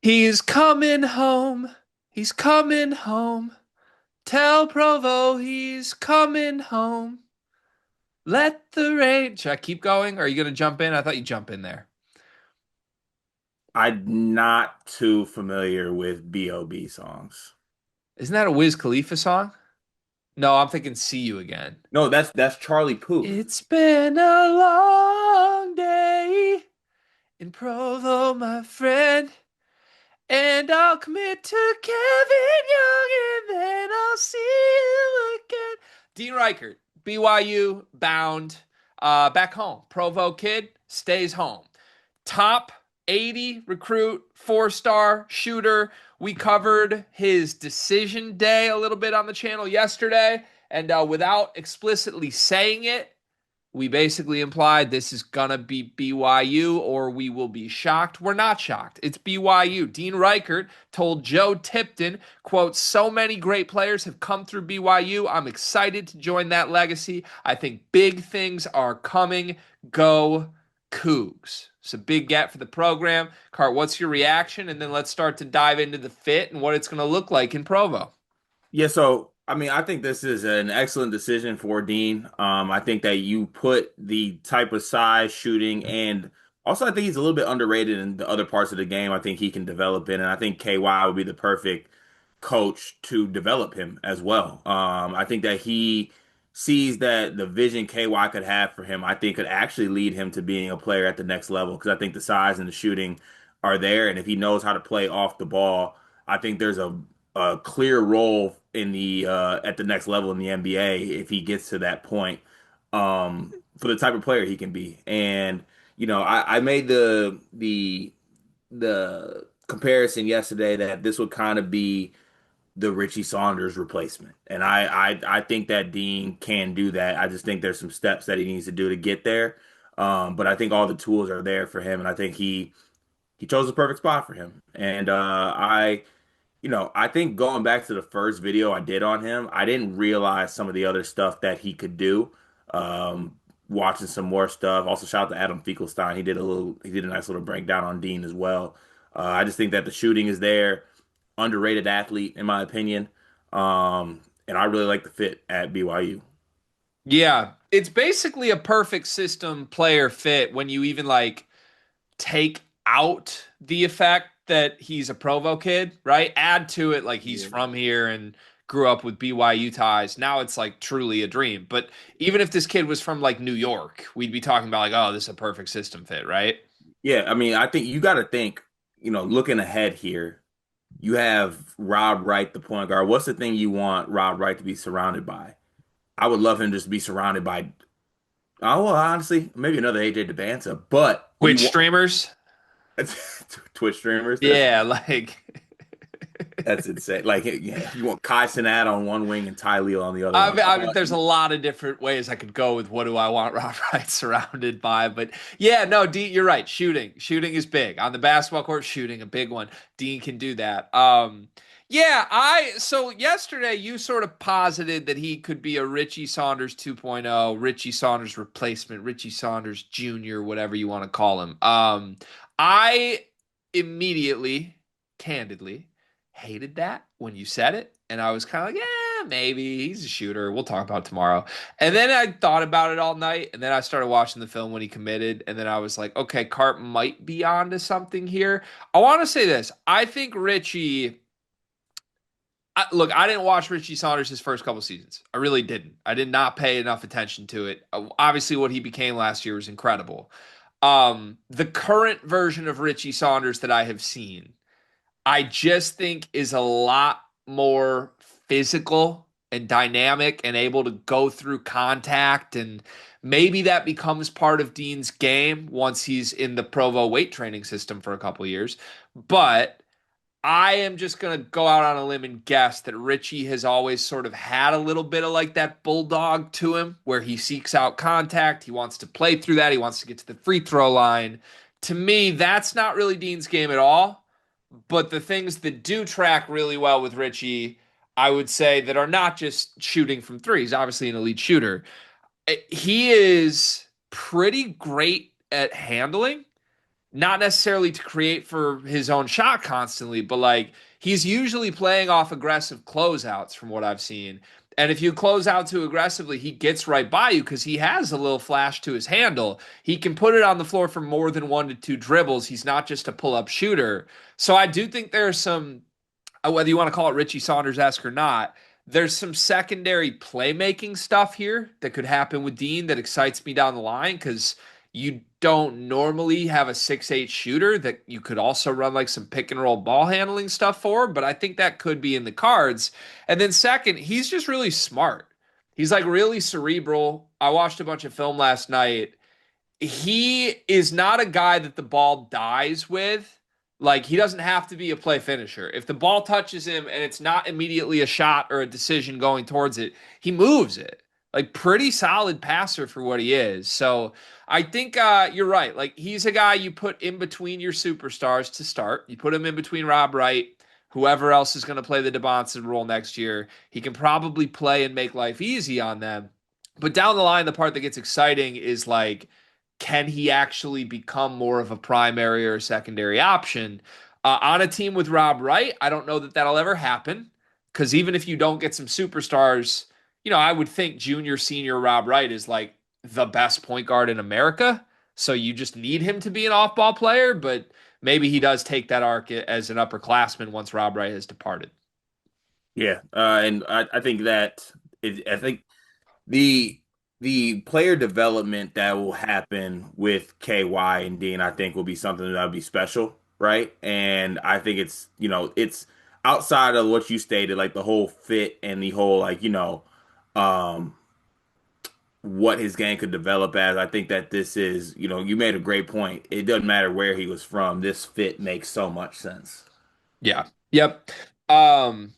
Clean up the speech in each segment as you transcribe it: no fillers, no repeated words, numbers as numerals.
He's coming home. He's coming home. Tell Provo he's coming home. Let the rain. Should I keep going? Or are you going to jump in? I thought you'd jump in there. I'm not too familiar with B.O.B. songs. Isn't that a Wiz Khalifa song? No, I'm thinking See You Again. No, that's Charlie Puth. It's been a long day in Provo, my friend. And I'll commit to Kevin Young, and then I'll see you again. Dean Rueckert, BYU bound, back home. Provo kid stays home. Top 80 recruit, 4-star shooter. We covered his decision day a little bit on the channel yesterday, and without explicitly saying it, we basically implied this is going to be BYU or we will be shocked. We're not shocked. It's BYU. Dean Rueckert told Joe Tipton, quote, so many great players have come through BYU. I'm excited to join that legacy. I think big things are coming. Go Cougs. It's a big get for the program. Cart, what's your reaction? And then let's start to dive into the fit and what it's going to look like in Provo. Yeah, so I mean, I think this is an excellent decision for Dean. I think that you put the type of size, shooting, and also I think he's a little bit underrated in the other parts of the game. I think he can develop in, and I think KY would be the perfect coach to develop him as well. I think that he sees that the vision KY could have for him, I think could actually lead him to being a player at the next level because I think the size and the shooting are there, and if he knows how to play off the ball, I think there's a clear role in the at the next level in the NBA if he gets to that point for the type of player he can be. And I made the comparison yesterday that this would kind of be the Richie Saunders replacement. And I think that Dean can do that. I just think there's some steps that he needs to do to get there. But I think all the tools are there for him, and I think he chose the perfect spot for him. And I think going back to the first video I did on him, I didn't realize some of the other stuff that he could do. Um, Watching some more stuff. Also, shout out to Adam Finkelstein. He did a nice little breakdown on Dean as well. I just think that the shooting is there. Underrated athlete, in my opinion. And I really like the fit at BYU. Yeah, it's basically a perfect system player fit when you even like take out the effect that he's a Provo kid, right? Add to it like he's Yeah. from here and grew up with BYU ties. Now it's like truly a dream. But even if this kid was from like New York, we'd be talking about like, oh, this is a perfect system fit, right? Yeah, I mean, I think you got to think, looking ahead here, you have Rob Wright, the point guard. What's the thing you want Rob Wright to be surrounded by? I would love him just to be surrounded by, oh, well, honestly, maybe another AJ Debanta, but you Twitch want streamers. Twitch streamers. Yeah, like That's insane. Like, yeah, you want Kai Cenat on one wing and Ty Lue on the other one. I mean, there's a lot of different ways I could go with what do I want Rob Wright surrounded by, but yeah, no, Dean, you're right. Shooting is big on the basketball court. Shooting a big one. Dean can do that. Yeah, I so yesterday you sort of posited that he could be a Richie Saunders 2.0, Richie Saunders replacement, Richie Saunders Jr., whatever you want to call him. I immediately, candidly, hated that when you said it, and I was kind of like, yeah, maybe he's a shooter. We'll talk about it tomorrow. And then I thought about it all night, and then I started watching the film when he committed, and then I was like, okay, Cart might be onto something here. I want to say this. I think Richie. Look, I didn't watch Richie Saunders his first couple seasons. I really didn't. I did not pay enough attention to it. Obviously, what he became last year was incredible. The current version of Richie Saunders that I have seen I just think is a lot more physical and dynamic and able to go through contact. And maybe that becomes part of Dean's game once he's in the Provo weight training system for a couple of years. But I am just going to go out on a limb and guess that Richie has always sort of had a little bit of like that bulldog to him where he seeks out contact. He wants to play through that. He wants to get to the free throw line. To me, that's not really Dean's game at all. But the things that do track really well with Richie, I would say that are not just shooting from three. He's obviously an elite shooter. He is pretty great at handling. not necessarily to create for his own shot constantly, but like he's usually playing off aggressive closeouts from what I've seen. And if you close out too aggressively, he gets right by you because he has a little flash to his handle. He can put it on the floor for more than 1 to 2 dribbles. He's not just a pull up shooter. So I do think there's some, whether you want to call it Richie Saunders-esque or not, there's some secondary playmaking stuff here that could happen with Dean that excites me down the line because you don't normally have a 6'8" shooter that you could also run like some pick and roll ball handling stuff for, but I think that could be in the cards. And then second, he's just really smart. He's like really cerebral. I watched a bunch of film last night. He is not a guy that the ball dies with. Like, he doesn't have to be a play finisher. If the ball touches him and it's not immediately a shot or a decision going towards it, he moves it. Like, pretty solid passer for what he is. So I think you're right. Like, he's a guy you put in between your superstars to start. You put him in between Rob Wright, whoever else is going to play the DeBonson role next year. He can probably play and make life easy on them. But down the line, the part that gets exciting is like, can he actually become more of a primary or a secondary option? On a team with Rob Wright, I don't know that that'll ever happen because even if you don't get some superstars, I would think junior, senior Rob Wright is like the best point guard in America. So you just need him to be an off ball player, but maybe he does take that arc as an upperclassman once Rob Wright has departed. Yeah, and I think I think the the player development that will happen with KY and Dean, I think will be something that'll be special, right? And I think it's outside of what you stated, like the whole fit and the whole um, what his game could develop as. I think that this is, you made a great point. It doesn't matter where he was from. This fit makes so much sense. Yeah. Yep. Um,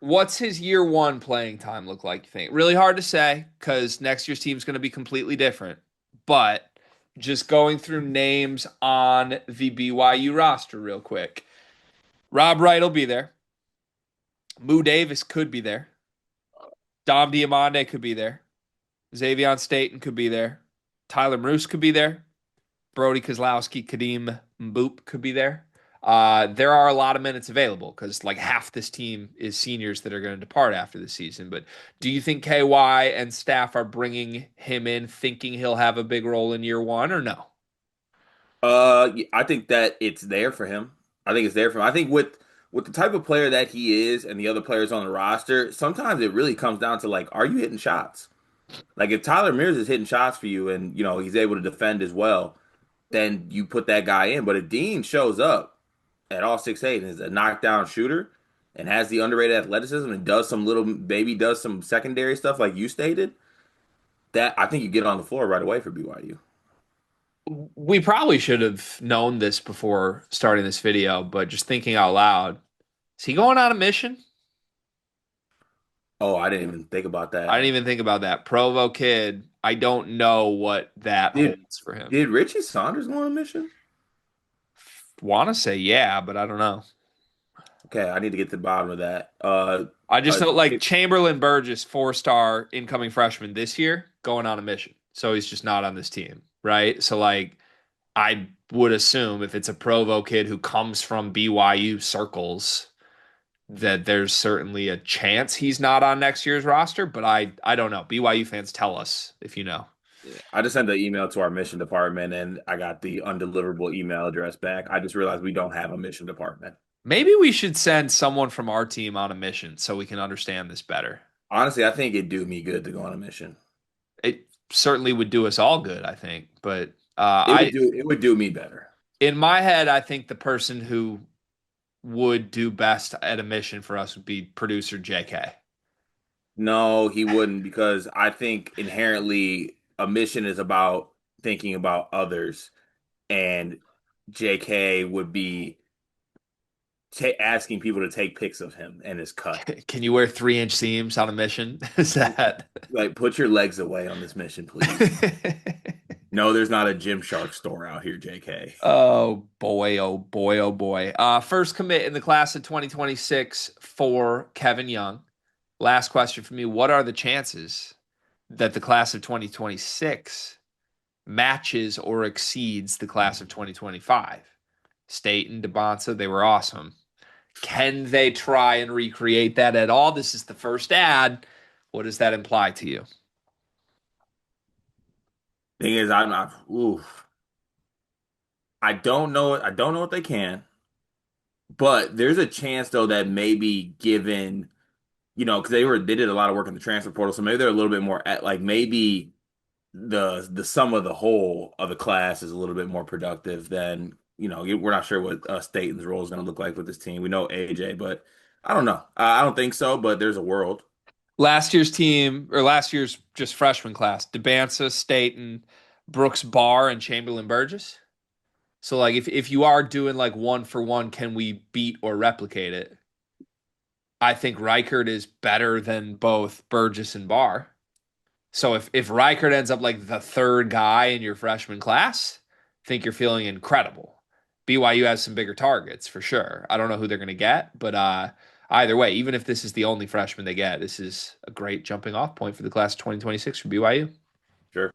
What's his year one playing time look like, you think? Really hard to say because next year's team's going to be completely different. But just going through names on the BYU roster real quick. Rob Wright will be there. Moo Davis could be there. Dom Diamande could be there. Xavier Staten could be there. Tyler Bruce could be there. Brody Kozlowski, Kadeem Boop could be there. There are a lot of minutes available because like half this team is seniors that are going to depart after the season. But do you think KY and staff are bringing him in thinking he'll have a big role in year one or no? I think that it's there for him. I think it's there for him. I think with the type of player that he is and the other players on the roster, sometimes it really comes down to like, are you hitting shots? Like if Tyler Mears is hitting shots for you and he's able to defend as well, then you put that guy in. But if Dean shows up at all 6'8" and is a knockdown shooter and has the underrated athleticism and does some secondary stuff like you stated, that I think you get on the floor right away for BYU. We probably should have known this before starting this video, but just thinking out loud, is he going on a mission? Oh, I didn't even think about I that. didn't even think about that. Provo kid, I don't know what that Did holds for him. did Richie Saunders go on a mission? Want to say yeah, but I don't know. Okay, I need to get to the bottom of that. I just Uh, felt like Chamberlain Burgess, 4-star incoming freshman this year, going on a mission. So he's just not on this team, right? So like I would assume if it's a Provo kid who comes from BYU circles, that there's certainly a chance he's not on next year's roster, but I don't know. BYU fans tell us if you know. I just sent the email to our mission department and I got the undeliverable email address back. I just realized we don't have a mission department. Maybe we should send someone from our team on a mission so we can understand this better. Honestly, I think it'd do me good to go on a mission. It certainly would do us all good, I think. But It would do me better. in my head, I think the person who would do best at a mission for us would be producer JK. No, he wouldn't because I think inherently a mission is about thinking about others, and JK would be asking people to take pics of him and his cut. Can you wear 3-inch seams on a mission? Is that Like, put your legs away on this mission, please. No, there's not a Gymshark store out here, JK. Oh boy, oh boy, oh boy. First commit in the class of 2026 for Kevin Young. Last question for me. What are the chances that the class of 2026 matches or exceeds the class of 2025. State and DeBonsa, they were awesome. Can they try and recreate that at all? This is the first ad. What does that imply to you? Thing is, I'm not. Ooh, I don't know. I don't know what they can, but there's a chance though that maybe given, because they did a lot of work in the transfer portal, so maybe they're a little bit more at like maybe the sum of the whole of the class is a little bit more productive than, we're not sure what Staten's role is going to look like with this team. We know AJ, but I don't know. I don't think so, but there's a world. Last year's team, or last year's just freshman class, DeBansa, Staten, Brooks Barr, and Chamberlain Burgess. So like if you are doing like one for one, can we beat or replicate it? I think Rueckert is better than both Burgess and Barr. So if Rueckert ends up like the third guy in your freshman class, I think you're feeling incredible. BYU has some bigger targets for sure. I don't know who they're going to get, but either way, even if this is the only freshman they get, this is a great jumping off point for the class of 2026 for BYU. Sure.